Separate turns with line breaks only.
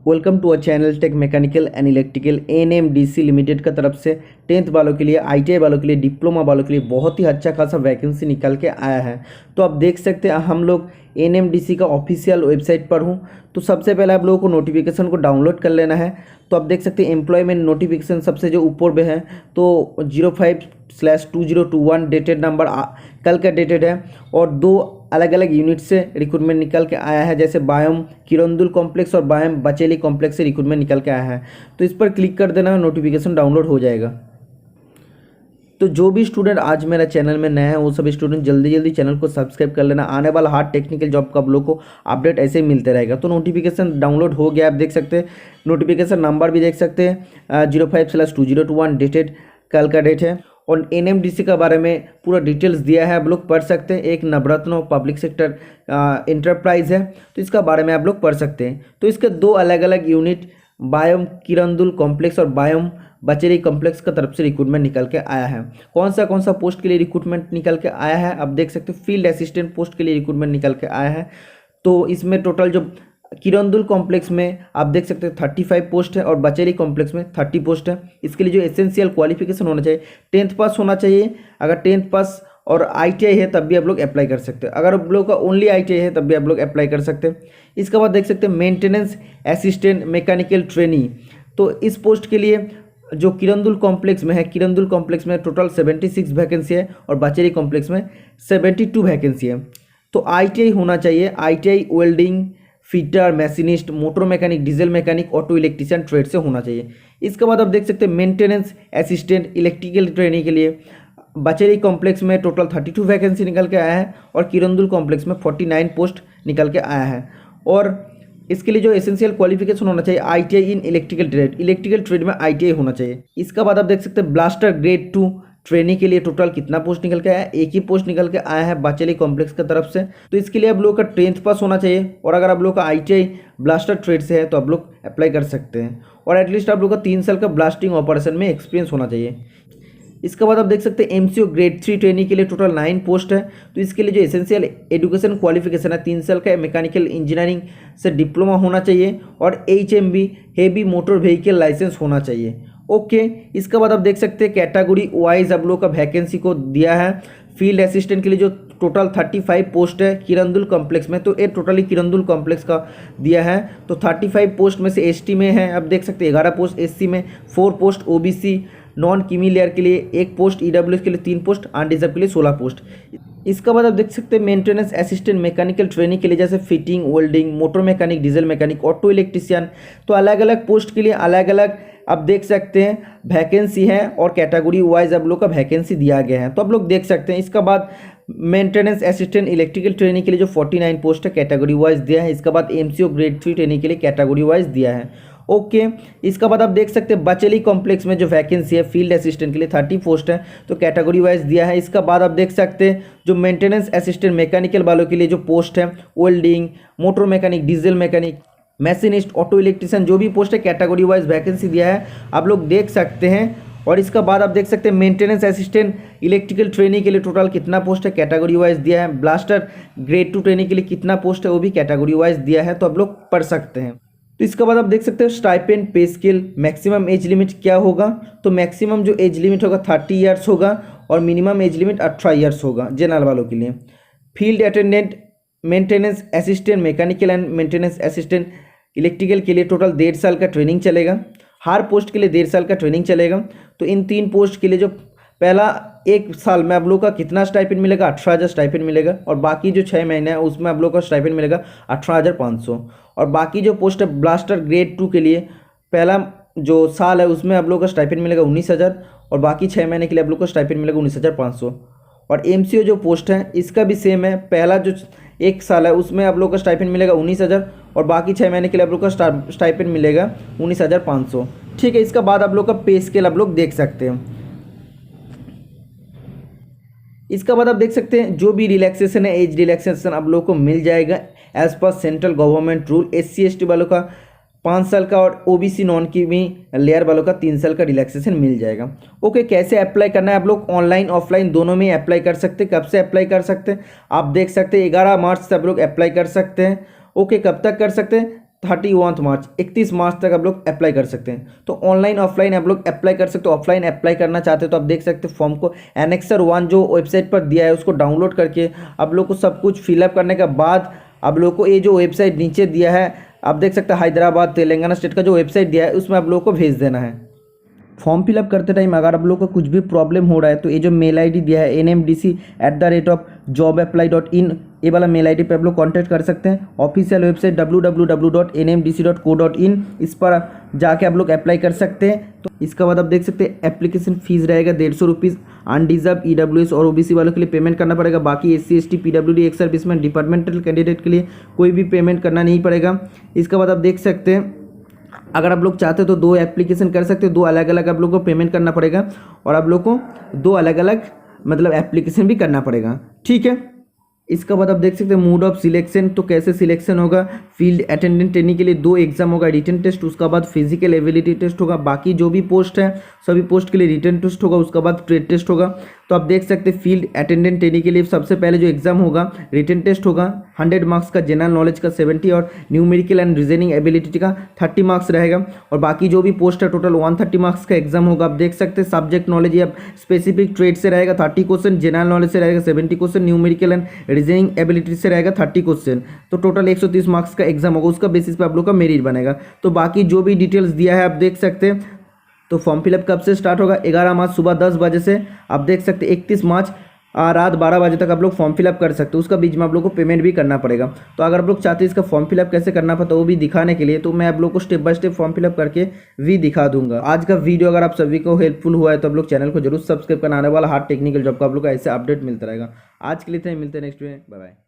Welcome to a channel tech mechanical and electrical NMDC limited का तरफ से 10th वालों के लिए, आईटीआई वालों के लिए, डिप्लोमा वालों के लिए बहुत ही अच्छा खासा वैकेंसी निकल के आया है। तो आप देख सकते हैं हम लोग एनएमडीसी का ऑफिशियल वेबसाइट पर हूँ। तो सबसे पहले आप लोगों को नोटिफिकेशन को डाउनलोड कर लेना है। तो आप देख सकते हैं एम्प्लॉयमेंट नोटिफिकेशन सबसे जो ऊपर में है तो 05/2021 डेटेड नंबर कल का डेटेड है और दो अलग अलग यूनिट से रिक्रूटमेंट निकल के आया है, जैसे बायम किरंदुल कॉम्प्लेक्स और बायम बचेली कॉम्प्लेक्स से रिक्रूटमेंट निकल के आया है। तो इस पर क्लिक कर देना, नोटिफिकेशन डाउनलोड हो जाएगा। तो जो भी स्टूडेंट आज मेरा चैनल में नया है वो सभी स्टूडेंट जल्दी चैनल को सब्सक्राइब कर लेना। आने वाला हार्ड टेक्निकल जॉब का आप लोग को अपडेट ऐसे ही मिलते रहेगा। तो नोटिफिकेशन डाउनलोड हो गया, आप देख सकते हैं नोटिफिकेशन नंबर भी देख सकते हैं 05/2021 डेटेड कल का डेट है। और एनएमडीसी के बारे में पूरा डिटेल्स दिया है, आप लोग पढ़ सकते हैं। एक नवरत्न पब्लिक सेक्टर इंटरप्राइज है, तो इसका बारे में आप लोग पढ़ सकते हैं। तो इसके दो अलग अलग यूनिट बायम किरंदुल कॉम्प्लेक्स और बायम बचेली कॉम्प्लेक्स का तरफ से रिक्रूटमेंट निकल के आया है। कौन सा पोस्ट के लिए रिक्रूटमेंट निकल के आया है आप देख सकते हो। फील्ड असिस्टेंट पोस्ट के लिए रिक्रूटमेंट निकल के आया है। तो इसमें टोटल जो किरंदुल कॉम्प्लेक्स में आप देख सकते हैं 35 पोस्ट है और बचेली कॉम्प्लेक्स में 30 पोस्ट है। इसके लिए जो एसेंशियल क्वालिफिकेशन होना चाहिए 10th पास होना चाहिए। अगर 10th पास और आईटीआई है तब भी आप लोग अप्लाई कर सकते हैं। अगर आप लोग का ओनली आईटीआई है तब भी आप लोग अप्लाई कर सकते हैं। इसके बाद देख सकते हैं मेंटेनेंस असिस्टेंट मैकेनिकल ट्रेनी। तो इस पोस्ट के लिए जो किरंदुल कॉम्प्लेक्स में है, किरंदुल कॉम्प्लेक्स में टोटल 76 वैकेंसी है और बचेली कॉम्प्लेक्स में 72 वैकेंसी है। तो आईटीआई होना चाहिए। ITI welding, fitter, machinist, motor mechanic, diesel mechanic, auto electrician trade से होना चाहिए। इसके बाद आप देख सकते हैं मेंटेनेंस असिस्टेंट इलेक्ट्रिकल ट्रेनिंग के लिए बचेली कॉम्प्लेक्स में टोटल 32 वैकेंसी निकल के आया है और किरंदुल कॉम्प्लेक्स में 49 पोस्ट निकल के आया है। और इसके लिए जो एसेंशियल क्वालिफिकेशन होना चाहिए ITI in electrical trade, electrical trade में आईटीआई होना चाहिए। इसके बाद आप देख सकते हैं ब्लास्टर ग्रेड 2 ट्रेनिंग के लिए टोटल कितना पोस्ट निकल के आया है, एक ही पोस्ट निकल के आया है बचेली कॉम्प्लेक्स की तरफ से। तो इसके लिए आप लोग का 10th पास होना चाहिए और अगर आप लोग का आईटीआई ब्लास्टर ट्रेड से है तो आप लोग अप्लाई कर सकते हैं। और एटलीस्ट आप लोग का 3 साल का ब्लास्टिंग ऑपरेशन में एक्सपीरियंस होना चाहिए। इसके बाद आप देख सकते हैं एमसीओ ग्रेड 3 ट्रेनिंग के लिए टोटल 9 पोस्ट है। तो इसके लिए जो एसेंशियल एजुकेशन क्वालिफिकेशन है 3 साल का मैकेनिकल इंजीनियरिंग से डिप्लोमा होना चाहिए और HMV heavy motor vehicle licence होना चाहिए। ओके, इसके बाद आप देख सकते हैं कैटेगरी वाइज आप लोग का वैकेंसी को दिया है। फील्ड असिस्टेंट के लिए जो टोटल 35 पोस्ट है किरंदुल कॉम्प्लेक्स में, तो ये टोटली किरंदुल कॉम्प्लेक्स का दिया है। तो 35 पोस्ट में से एसटी में है, आप देख सकते हैं 11 पोस्ट एससी में, 4 post OBC non creamy layer के लिए 1 पोस्ट, ईडब्ल्यूएस के लिए 3 पोस्ट, अनरिजर्व के लिए 16 पोस्ट। इसके बाद आप देख सकते हैं मेंटेनेंस असिस्टेंट मैकेनिकल ट्रेनिंग के लिए जैसे fitting, welding, motor mechanic, diesel mechanic, auto electrician. तो अलग अलग पोस्ट के लिए अलग अलग आप देख सकते हैं वैकेंसी है और कैटेगरी वाइज आप लोग का वैकेंसी दिया गया है, तो आप लोग देख सकते हैं। इसके बाद मेंटेनेंस असिस्टेंट इलेक्ट्रिकल ट्रेनिंग के लिए जो 49 पोस्ट है कैटेगरी वाइज दिया है। इसके बाद एमसीओ ग्रेड 3 ट्रेनिंग के लिए कैटेगरी वाइज दिया है। ओके, इसके बाद आप देख सकते हैं बचेली कॉम्प्लेक्स में जो वैकेंसी है फील्ड असिस्टेंट के लिए 30 पोस्ट है, तो कैटेगरी वाइज दिया है। इसके बाद आप देख सकते हैं जो मेंटेनेंस असिस्टेंट मैकेनिकल वालों के लिए जो पोस्ट है welding, motor mechanic, diesel mechanic, machinist, auto electrician, जो भी पोस्ट है कैटेगरी वाइज वैकेंसी दिया है, आप लोग देख सकते हैं। और इसके बाद आप देख सकते हैं मेंटेनेंस असिस्टेंट इलेक्ट्रिकल ट्रेनिंग के लिए टोटल कितना पोस्ट है कैटेगरी वाइज दिया है। ब्लास्टर ग्रेड 2 ट्रेनिंग के लिए कितना पोस्ट है वो भी कैटेगरी वाइज दिया है, तो आप लोग पढ़ सकते हैं। तो इसके बाद आप देख सकते हो स्टाइपेंड, पे स्केल, मैक्सिमम एज लिमिट क्या होगा। तो मैक्सिमम जो एज लिमिट होगा 30 ईयर्स होगा और मिनिमम एज लिमिट 18 ईयर्स होगा जनरल वालों के लिए। Field attendant, maintenance assistant mechanical and maintenance assistant electrical के लिए टोटल 1.5 साल का ट्रेनिंग चलेगा। हर पोस्ट के लिए 1.5 साल का ट्रेनिंग चलेगा। तो इन 3 पोस्ट के लिए जो पहला 1 साल में आप लोग का कितना स्टाइपेंड मिलेगा, 18,000 स्टाइपेंड मिलेगा और बाकी जो 6 महीने है उसमें आप लोग का स्टाइपेंड मिलेगा 18,500। और बाकी जो पोस्ट है ब्लास्टर ग्रेड 2 के लिए पहला जो साल है उसमें आप लोग का स्टाइपेंड मिलेगा 19,000 और बाकी 6 महीने के लिए आप लोग का स्टाइपेंड मिलेगा 19,500। और एमसीओ जो पोस्ट है इसका भी सेम है, पहला जो 1 साल है उसमें आप लोग का स्टाइपेंड मिलेगा 19,000 और बाकी 6 महीने के लिए आप लोग का स्टाइपेंड मिलेगा 19,500। ठीक है, इसका बाद आप लोग का पे स्केल आप लोग देख सकते हैं। इसका बाद आप देख सकते हैं जो भी रिलैक्सेशन है एज रिलैक्सेशन आप लोग को मिल जाएगा as per central government rule. SC/ST वालों का 5 साल का और ओबीसी नॉन क्रीमी लेयर वालों का 3 साल का रिलैक्सेशन मिल जाएगा। ओके, कैसे अप्लाई करना है आप लोग ऑनलाइन ऑफलाइन दोनों में अप्लाई कर सकते हैं। कब से अप्लाई कर सकते हैं आप देख सकते हैं 11 मार्च से आप लोग अप्लाई कर सकते हैं। ओके, कब तक कर सकते हैं 31 मार्च 31 मार्च तक आप लोग अप्लाई कर सकते हैं। तो ऑनलाइन ऑफलाइन आप लोग अप्लाई कर सकते हो। ऑफलाइन अप्लाई करना चाहते हो तो आप देख सकते हो फॉर्म को एनेक्सर 1 जो वेबसाइट पर दिया है उसको डाउनलोड करके आप लोग को सब कुछ फिलअप करने के बाद आप लोग को ये जो वेबसाइट नीचे दिया है आप देख सकते हैं हैदराबाद तेलंगाना स्टेट का जो वेबसाइट दिया है उसमें आप लोग को भेज देना है। फॉर्म फिलअप करते टाइम अगर आप लोग को कुछ भी प्रॉब्लम हो रहा है तो ये जो मेल आईडी दिया है nmdc@jobapply.in ये वाला मेल आईडी पे आप लोग कांटेक्ट कर सकते हैं। ऑफिशियल वेबसाइट www.nmdc.co.in इस पर जाके आप लोग अप्लाई कर सकते हैं। तो इसके बाद आप देख सकते हैं एप्लीकेशन फीस रहेगा 150 रुपीज़। अनडिजर्व EWS और OBC वालों के लिए पेमेंट करना पड़ेगा। बाकी SC ST PWD ex serviceman departmental candidate के लिए कोई भी पेमेंट करना नहीं पड़ेगा। इसके बाद आप देख सकते हैं अगर आप लोग चाहते हो तो 2 एप्लीकेशन कर सकते हो, 2 अलग अलग आप लोग को पेमेंट करना पड़ेगा और आप लोग को 2 अलग अलग मतलब एप्लीकेशन भी करना पड़ेगा, ठीक है। इसके बाद आप देख सकते हैं मोड ऑफ सिलेक्शन। तो कैसे सिलेक्शन होगा, फील्ड अटेंडेंट ट्रेनिंग के लिए 2 एग्जाम होगा, रिटन टेस्ट, उसके बाद फिजिकल एबिलिटी टेस्ट होगा। बाकी जो भी पोस्ट है सभी पोस्ट के लिए रिटन टेस्ट होगा, उसके बाद ट्रेड टेस्ट होगा। तो आप देख सकते हैं फील्ड अटेंडेंट ट्रेनिंग के लिए सबसे पहले जो एग्जाम होगा रिटन टेस्ट होगा 100 मार्क्स का, जनरल नॉलेज का 70 और न्यूमेरिकल एंड रीजनिंग एबिलिटी का 30 मार्क्स रहेगा। और बाकी जो भी पोस्ट है टोटल 130 मार्क्स का एग्जाम होगा। आप देख सकते हैं सब्जेक्ट नॉलेज या स्पेसिफिक ट्रेड से रहेगा 30 क्वेश्चन, जनरल नॉलेज से रहेगा 70 question, numerical and reasoning ability से रहेगा 30 क्वेश्चन। तो टोटल 130 मार्क्स का एग्जाम होगा, उसका बेसिस पे आप लोग का मेरिट बनेगा। तो बाकी जो भी डिटेल्स दिया है आप देख सकते हैं। तो फॉर्म फिलअप कब से स्टार्ट होगा, 11 मार्च सुबह 10 बजे से आप देख सकते हैं 31 मार्च रात 12 बजे तक आप लोग फॉर्म फिलअप कर सकते हो। उसका बीच में आप लोग को पेमेंट भी करना पड़ेगा। तो अगर आप लोग चाहते हैं इसका फॉर्म फिलअप कैसे करना पड़ता है वो भी दिखाने के लिए तो मैं आप लोग को step by step form fill up करके भी दिखा दूंगा। आज का वीडियो अगर आप सभी को हेल्पफुल हुआ है तो आप लोग चैनल को जरूर सब्सक्राइब करना। आने वाला हार्ड टेक्निकल जॉब का आप लोग को ऐसे अपडेट मिलता रहेगा। आज के लिए मिलते हैं नेक्स्ट में, बाय बाय।